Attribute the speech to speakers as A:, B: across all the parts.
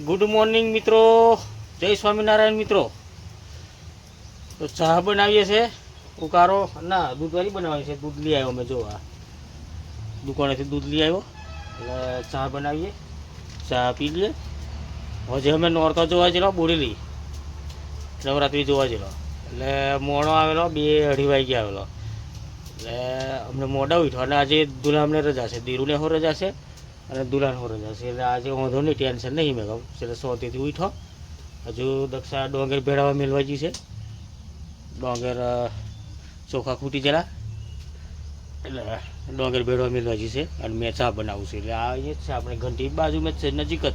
A: Good morning મિત્રો, જય સ્વામિનારાયણ મિત્રો। તો ચા બનાવીએ છે, ઉકાળો ના દૂધવાળી બનાવવાની છે। દૂધ લઈ આવ્યો મેં, જો આ દુકાનેથી દૂધ લઈ આવ્યો એટલે ચા બનાવીએ, ચા પી લઈએ। હજી અમે નોરતા જોવા ગયેલો, બોરેલી નવરાત્રિ જોવા ગયેલો એટલે મોડો આવેલો, 2-2:30 વાગે આવેલો એટલે અમને મોડા ઉઠ્યો। અને આજે દુલ્હા અમને રજા છે, દીરુને હો રજા છે અને દુલ્હાને હો રજા છે એટલે આજે વાંધો નહીં, ટેન્શન નહીં। મેં કહું એટલે સોતીથી ઉઠો। હજુ દક્ષા ડોંગર ભેળાવા મેળવા ગઈ છે, ડોંગર ચોખા ખૂટી જરા એટલે ડોંગર ભેળવા મેળવા ગઈ છે અને મેં ચા બનાવું છું। એટલે આ અહીંયા જ છે, આપણે ઘંટી બાજુમાં જ છે, નજીક જ।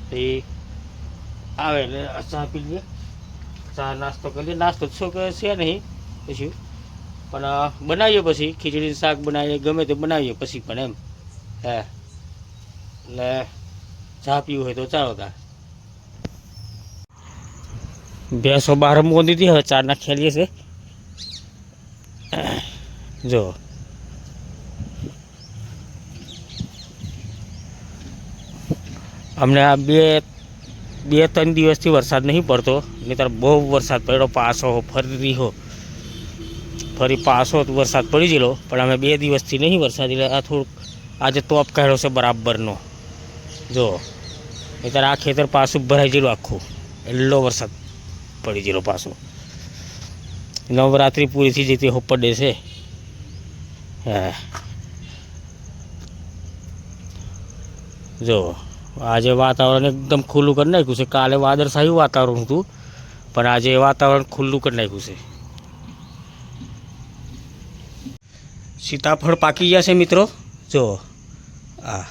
A: તો એ આવે એટલે ચા પી લઈએ, ચા નાસ્તો કરી લઈએ। નાસ્તો શું કે છે નહીં પછી, પણ બનાવીએ પછી ખીચડી શાક બનાવીએ, ગમે તે બનાવીએ પછી પણ એમ હે। એટલે ચા પીવું હોય તો ચાલો તા। ભેંસો બહાર મોદી હતી, હવે ચાર નાખી લઈએ છે। જો અમને આ 2-3 દિવસથી વરસાદ નહીં પડતો, નહીંતર બહુ વરસાદ પડ્યો, પાછો ફરી પાછો વરસાદ પડી ગયેલો। પણ અમે 2 દિવસથી નહીં વરસાદ, એટલે આ થોડુંક આજે તોપ કાઢ્યો છે બરાબરનો। જો નહીંતર આ ખેતર પાછું ભરાઈ ગયેલું આખું, એટલો વરસાદ પડી ગયેલો પાછો। નવરાત્રિ પૂરી થઈ જતી પડે છે હા। જો આજે વાતાવરણ એકદમ ખુલ્લું કરી નાખ્યું છે। કાલે વાદળછાયું વાતાવરણ હતું, પણ આજે વાતાવરણ ખુલ્લું કરી નાખ્યું છે। સીતાફળ પાકી ગયા છે મિત્રો, જો આ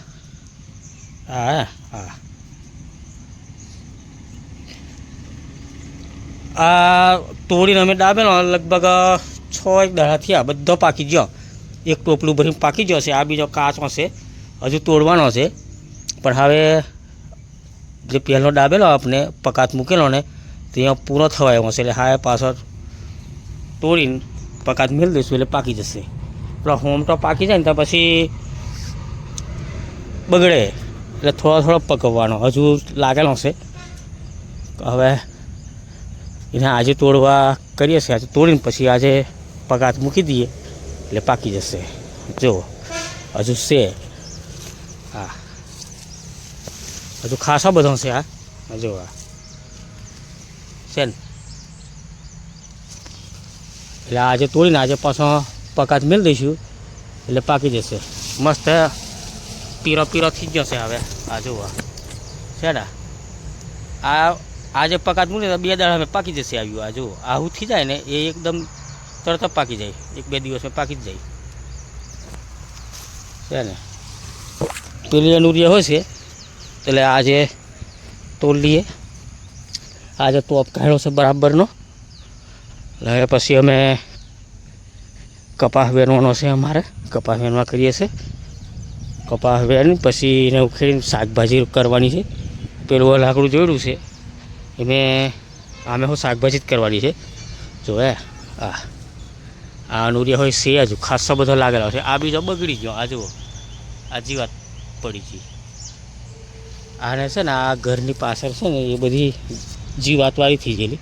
A: હા હા આ તોડીને અમે ડાબેલો, લગભગ 6 દાડાથી આ બધો પાકી ગયો, એક ટોપલું ભરીને પાકી ગયો છે। આ બીજો કાચો છે, હજુ તોડવાનો છે। પણ હવે જે પહેલો ડાબેલો આપણે પકાત મૂકેલો ને, ત્યાં પૂરો થવા આવ્યો છે, એટલે હા પાછળ તોડીને પકાત મેળ દઈશું એટલે પાકી જશે। પેલો હોમ તો પાકી જાય ને તો પછી બગડે, એટલે થોડો પકવવાનો હજુ લાગેલો છે। હવે એને આજે તોડવા કરીએ છીએ, આજે તોડીને પછી આજે પકાત મૂકી દઈએ એટલે પાકી જશે। જો હજુ છે હા, હજુ ખાસા બધો છે આ, જો આ છે ને, એટલે આજે તોડીને આજે પાછો પકાત મેળ દઈશું એટલે પાકી જશે। મસ્ત પીરો થઈ જશે હવે। આ જોવા છે ને, આજે પકાત મૂકે તો 2 દાડા પાકી જશે। આવ્યું આ જો આવું થઈ જાય ને, એ એકદમ તરત જ પાકી જાય, 1-2 દિવસમાં પાકી જ જાય છે ને। પેલી અનુરિયા હોય છે એટલે આજે તોડ લઈએ। આજે તોપ કાઢ્યો છે બરાબરનો, એટલે પછી અમે કપાસ વેરવાનો છે, અમારે કપાસ વેરવા કરીએ છીએ। કપાસ વેરી પછી એને ઉખેડીને શાકભાજી કરવાની છે। પેલું લાકડું જોયેલું છે અમે શાકભાજી જ કરવાની છે। જો આ અનુરિયા હોય છે, હજુ ખાસો બધો લાગેલો છે। આ બીજો બગડી ગયો, આ જુઓ આ જીવાત પડી ગઈ। આને છે ને આ ઘરની પાછળ છે ને એ બધી જીવાતવાળી થઈ ગયેલી।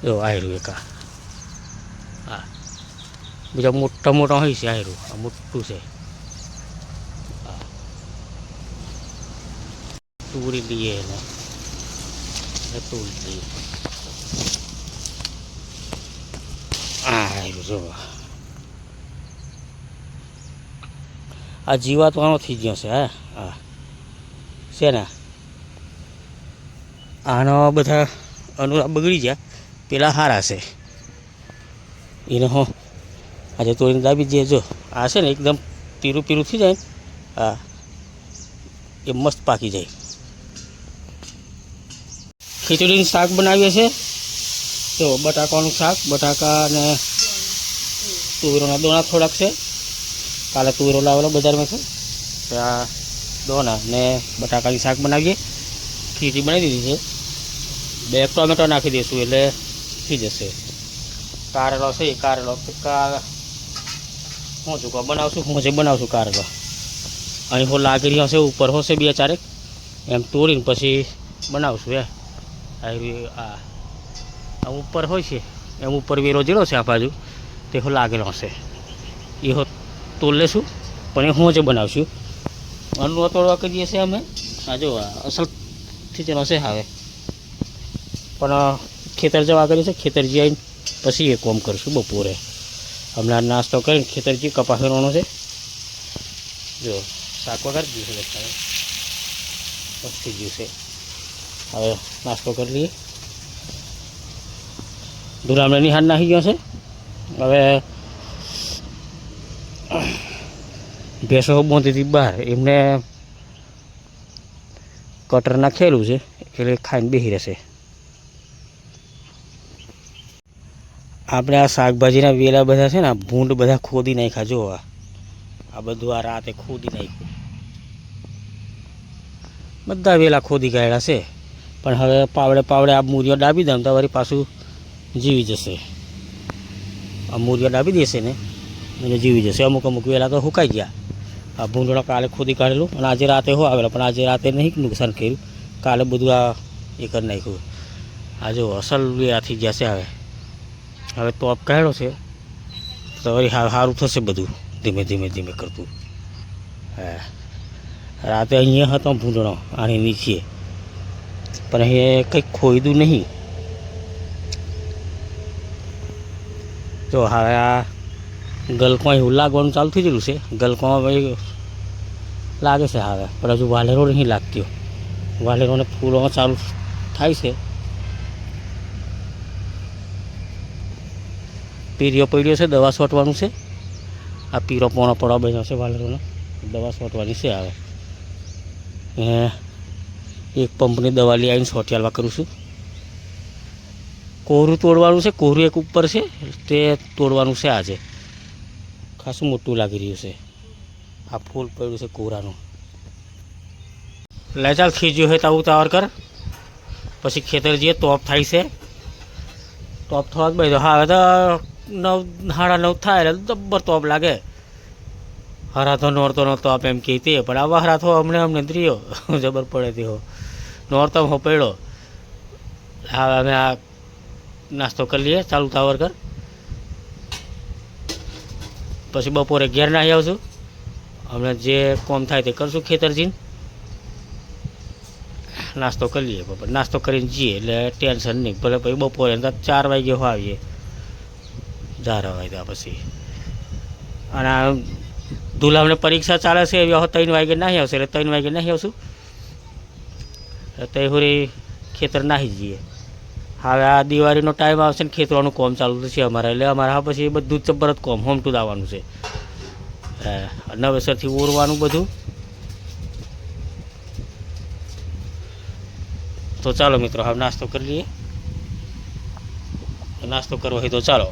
A: જો આયરું એક હા, બીજા મોટા હોય છે, આયરું આ મોટું છે। હા તોડી લઈએ એને, તોડી લઈએ આયરું। જો આ જીવાતવાનો થઈ ગયો છે હા છે ને। આનો બધા અનુરા બગડી ગયા, પેલા સારા છે એને હો આજે તોડીને દાબી દઈએ। જો આ છે ને એકદમ પીરું થઈ જાય હા, એ મસ્ત પાકી જાય। ખીચડીનું શાક બનાવીએ છીએ, તો બટાકાનું શાક, બટાકા અને તુવેરોના દોણા થોડાક છે। કાલે તુવેરો લાવેલો બજારમાં છે, આ દોણા ને બટાકાની શાક બનાવીએ। ખીચડી બનાવી દીધી છે, 2 ટોમેટો નાખી દઈશું એટલે થઈ જશે। કારેલો છે, કારેલો હું ચૂકો બનાવશું, હું જે બનાવશું કારેલો અહીં હો લાગી રહ્યો હશે, ઉપર હશે બે ચારેક એમ તોડીને પછી બનાવશું. આ ઉપર હોય છે એમ ઉપર વેરો જેલો છે આ બાજુ તે હો લાગેલો હશે એ હો તોડ લેશું, પણ એ હું જ બનાવશું. અન્નુ તોડવા કરીએ છીએ અમે. આ જો અસલથી તેનો હશે હવે, પણ ખેતર જવા કર્યું છે. ખેતર જઈને પછી એ કોમ કરીશું બપોરે. હમણાં નાસ્તો કરીને ખેતરજી કપાસ કરવાનો છે. જો શાક વગર ગયું છે, પછી ગયું છે. હવે નાસ્તો કરી લઈએ. ધુરામણે નિહાળ નાખી ગયો છે. હવે ભેંસો બાંધી હતી બહાર, એમને કટર નાખેલું છે એટલે ખાઈને બેસી રહેશે. આપણે આ શાકભાજીના વેલા બધા છે ને, ભૂંડ બધા ખોદી નાખ્યા. જો આ બધું આ રાતે ખોદી નાખ્યું, બધા વેલા ખોદી કાઢ્યા છે. પણ હવે પાવડે આ મૂરીઓ ડાબી દઉં તો વળી પાછું જીવી જશે. આ મૂરીઓ ડાબી દેશે ને અને જીવી જશે. અમુક વેલા તો સુકાઈ ગયા. આ ભૂંડોળા કાલે ખોદી કાઢેલું અને આજે રાતે હો આવેલા, પણ આજે રાતે નહીં નુકસાન કર્યું. કાલે બધું આ એ કરી નાખ્યું. આ જો અસલ વેરા થઈ ગયા છે. હવે તોપ કાઢ્યો છે તો વળી સારું થશે બધું, ધીમે ધીમે કરતું. રાતે અહીંયા હતો ભૂંડણો આની નીચે, પણ અહીં કંઈક ખોઈદું નહીં. જો હવે આ ગલકોમાં એવું લાગવાનું ચાલુ થઈ ગયેલું છે. ગલકોમાં ભાઈ લાગે છે હવે, પણ હજુ વાલેરો નહીં લાગતી. વાલેરોને ફૂલોમાં ચાલુ થાય છે. પીરિયો પડ્યો છે, દવા છોટવાનું છે. આ પીરો પોણો પડવા બન્યો છે વાલેરોને, દવા છોટવાની છે. હવે એક પંપની દવા લઈ આવીને છોટિયાલવા કરું છું. કોરું તોડવાનું છે, કોરું એક ઉપર છે તે તોડવાનું છે. આજે ખાસું મોટું લાગી રહ્યું છે. આ ફૂલ પડ્યું છે કોરાનું. લે ચાલ ખીજ્યું હોય તો ઉતાવળ કર, પછી ખેતર જઈએ. તોપ થાય છે, તોપ થવા જ બધો. હવે તો 9:30 થાય એટલે જબ્બર તોપ લાગે. હરાથો નોરતો તોપ એમ કહેતી, પણ આવા હરાથો અમને દ્રિયો જબર પડે તે હો નોરતો હો પડ્યો. હવે અમે આ નાસ્તો કરી લઈએ, ચાલુ તાવર કર. પછી બપોરે ઘેર નાહી આવશું. હમણાં જે કોમ થાય તે કરશું. ખેતર જઈને નાસ્તો કરી લઈએ. બપોરે નાસ્તો કરીને જઈએ એટલે ટેન્શન નહીં. ભલે પછી બપોરે 4 વાગે આવીએ, 4 વાગ્યા પછી. અને ધુલામને પરીક્ષા ચાલે છે એવી 3 વાગે નાહી આવશે, એટલે 3 વાગે નાહી આવશું. તઈ હુરી ખેતર નાહી જઈએ. હવે આ દિવાળીનો ટાઈમ આવશે ને ખેતરોનું કોમ ચાલુ થશે અમારે, એટલે અમારે હા પછી બધું જબ્બર જ કોમ હોમ ટુ આવવાનું છે. નવેસરથી ઓરવાનું બધું. તો ચાલો મિત્રો, હવે નાસ્તો કરી લઈએ. નાસ્તો કરવો હોય તો ચાલો.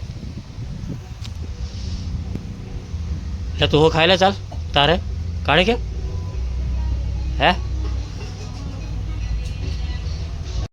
A: એટલે તું હો ખાઈ લે. ચાલ તારે કાઢે કે હે